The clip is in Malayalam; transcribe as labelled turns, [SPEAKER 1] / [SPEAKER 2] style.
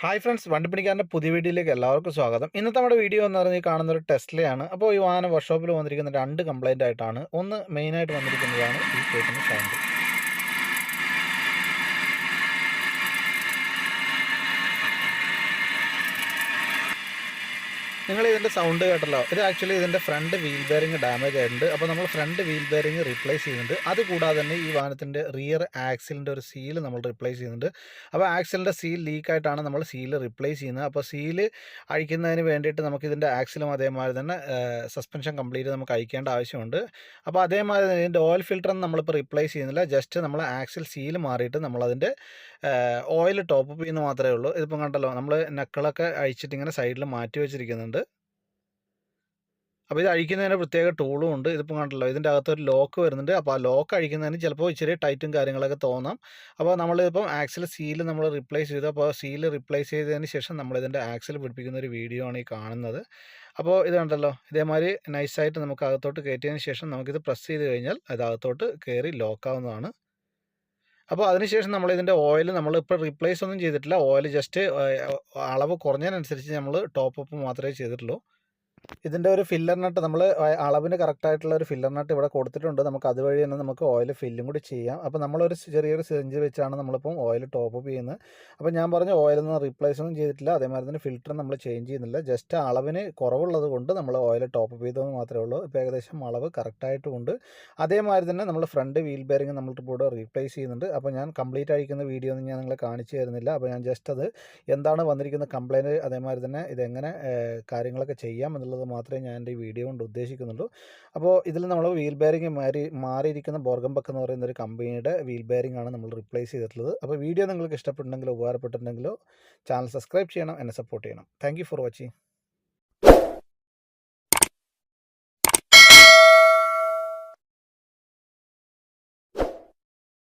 [SPEAKER 1] ഹായ് ഫ്രണ്ട്സ്, വണ്ടിപ്പണിക്കാരൻ്റെ പുതിയ വീഡിയോയിലേക്ക് എല്ലാവർക്കും സ്വാഗതം. ഇന്നത്തെ നമ്മുടെ വീഡിയോ എന്ന് പറഞ്ഞാൽ ഈ കാണുന്ന ഒരു ടെസ്ലയാണ്. അപ്പോൾ ഈ വാഹനം വർക്ക്ഷോപ്പിൽ വന്നിരിക്കുന്ന രണ്ട് കംപ്ലൈൻ്റ് ആയിട്ടാണ്. ഒന്ന് മെയിനായിട്ട് വന്നിരിക്കുന്നതാണ് ഈ കേൾക്കുന്ന സൗണ്ട്. നിങ്ങൾ ഇതിൻ്റെ സൗണ്ട് കേട്ടല്ലോ. ഇത് ആക്ച്വലി ഇതിൻ്റെ ഫ്രണ്ട് വീൽ ബെയറിംഗ് ഡാമേജ് ആയിട്ടുണ്ട്. അപ്പോൾ നമ്മൾ ഫ്രണ്ട് വീൽ ബെയറിംഗ് റീപ്ലേസ് ചെയ്യുന്നുണ്ട്. അതുകൂടാതെ തന്നെ ഈ വാഹനത്തിൻ്റെ റിയർ ആക്സിലിൻ്റെ ഒരു സീൽ നമ്മൾ റീപ്ലേസ് ചെയ്യുന്നുണ്ട്. അപ്പോൾ ആക്സിലിൻ്റെ സീൽ ലീക്കായിട്ടാണ് നമ്മൾ സീൽ റീപ്ലേസ് ചെയ്യുന്നത്. അപ്പോൾ സീല് അഴിക്കുന്നതിന് വേണ്ടിയിട്ട് നമുക്കിതിൻ്റെ ആക്സിലും അതേമാതിരി തന്നെ സസ്പെൻഷൻ കംപ്ലീറ്റ് നമുക്ക് അഴിക്കേണ്ട ആവശ്യമുണ്ട്. അപ്പോൾ അതേമാതിരി തന്നെ ഇതിൻ്റെ ഓയിൽ ഫിൽറ്ററൊന്നും നമ്മളിപ്പോൾ റീപ്ലേസ് ചെയ്യുന്നില്ല. ജസ്റ്റ് നമ്മൾ ആക്സിൽ സീൽ മാറിയിട്ട് നമ്മളതിൻ്റെ ഓയിൽ ടോപ്പ് അപ്പ് ചെയ്യുന്നത് മാത്രമേ ഉള്ളൂ. ഇതിപ്പം കണ്ടല്ലോ, നമ്മൾ നക്കളൊക്കെ അഴിച്ചിട്ട് ഇങ്ങനെ സൈഡിൽ മാറ്റി വെച്ചിരിക്കുന്നുണ്ട്. അപ്പോൾ ഇത് അഴിക്കുന്നതിന് പ്രത്യേക ടൂളും ഉണ്ട്. ഇതിപ്പോൾ കണ്ടല്ലോ, ഇതിൻ്റെ അകത്തൊരു ലോക്ക് വരുന്നുണ്ട്. അപ്പോൾ ആ ലോക്ക് അഴിക്കുന്നതിന് ചിലപ്പോൾ ഇച്ചിരി ടൈറ്റും കാര്യങ്ങളൊക്കെ തോന്നാം. അപ്പോൾ നമ്മളിപ്പം ആക്സിൽ സീല് നമ്മൾ റീപ്ലേസ് ചെയ്തു. അപ്പോൾ സീല് റീപ്ലേസ് ചെയ്തതിന് ശേഷം നമ്മളിതിൻ്റെ ആക്സിൽ പിടിപ്പിക്കുന്ന ഒരു വീഡിയോ ആണ് ഈ കാണുന്നത്. അപ്പോൾ ഇത് കണ്ടല്ലോ, ഇതേമാതിരി നൈസായിട്ട് നമുക്ക് അകത്തോട്ട് കയറ്റിയതിന് ശേഷം നമുക്കിത് പ്രസ് ചെയ്ത് കഴിഞ്ഞാൽ അത് അകത്തോട്ട് കയറി ലോക്കാവുന്നതാണ്. അപ്പോൾ അതിനുശേഷം നമ്മളിതിൻ്റെ ഓയിൽ നമ്മളിപ്പോൾ റീപ്ലേസ് ഒന്നും ചെയ്തിട്ടില്ല. ഓയിൽ ജസ്റ്റ് അളവ് കുറഞ്ഞതിനനുസരിച്ച് നമ്മൾ ടോപ്പ് അപ്പ് മാത്രമേ ചെയ്തിട്ടുള്ളൂ. ഇതിൻ്റെ ഒരു ഫില്ലർ നട്ട് നമ്മൾ അളവിന് കറക്റ്റായിട്ടുള്ള ഒരു ഫില്ലർ നട്ട് ഇവിടെ കൊടുത്തിട്ടുണ്ട്. നമുക്ക് അതുവഴി തന്നെ നമുക്ക് ഓയിൽ ഫില്ലും കൂടി ചെയ്യാം. അപ്പോൾ നമ്മളൊരു ചെറിയൊരു സിറിഞ്ച് വെച്ചാണ് നമ്മളിപ്പം ഓയിൽ ടോപ്പ് അപ്പ് ചെയ്യുന്നത്. അപ്പോൾ ഞാൻ പറഞ്ഞ ഓയിലൊന്നും റീപ്ലേസ് ഒന്നും ചെയ്തിട്ടില്ല. അതേമാതിരി തന്നെ ഫിൽറ്റർ നമ്മൾ ചേഞ്ച് ചെയ്യുന്നില്ല. ജസ്റ്റ് അളവിന് കുറവുള്ളത് കൊണ്ട് നമ്മൾ ഓയിൽ ടോപ്പ് അപ്പ് ചെയ്തതെന്ന് മാത്രമേ ഉള്ളൂ. ഇപ്പോൾ ഏകദേശം അളവ് കറക്റ്റായിട്ടുമുണ്ട്. അതേമാതിരി തന്നെ നമ്മൾ ഫ്രണ്ട് വീൽ ബെയറിംഗ് നമ്മളിപ്പോൾ ഇവിടെ റീപ്ലേസ് ചെയ്യുന്നുണ്ട്. അപ്പോൾ ഞാൻ കംപ്ലീറ്റ് അഴിക്കുന്ന വീഡിയോ ഒന്നും ഞാൻ നിങ്ങളെ കാണിച്ചു തരുന്നില്ല. അപ്പോൾ ഞാൻ ജസ്റ്റ് അത് എന്താണ് വന്നിരിക്കുന്ന കംപ്ലയിൻറ്റ്, അതേമാതിരി തന്നെ ഇതെങ്ങനെ കാര്യങ്ങളൊക്കെ ചെയ്യാം എന്നുള്ളത് മാത്രമേ ഞാൻ എൻ്റെ ഈ വീഡിയോ കൊണ്ട് ഉദ്ദേശിക്കുന്നുള്ളൂ. അപ്പോൾ ഇതിൽ നമ്മൾ വീൽ ബെയറിംഗ് മാറിയിരിക്കുന്ന ബോർഗംബക്ക് എന്ന് പറയുന്ന ഒരു കമ്പനിയുടെ വീൽ ബെയറിംഗ് ആണ് നമ്മൾ റീപ്ലേസ് ചെയ്തിട്ടുള്ളത്. അപ്പോൾ വീഡിയോ നിങ്ങൾക്ക് ഇഷ്ടപ്പെട്ടുണ്ടെങ്കിലോ ഉപകാരപ്പെട്ടിട്ടുണ്ടെങ്കിലോ ചാനൽ സബ്സ്ക്രൈബ് ചെയ്യണം, എന്നെ സപ്പോർട്ട് ചെയ്യണം. Thank you for watching.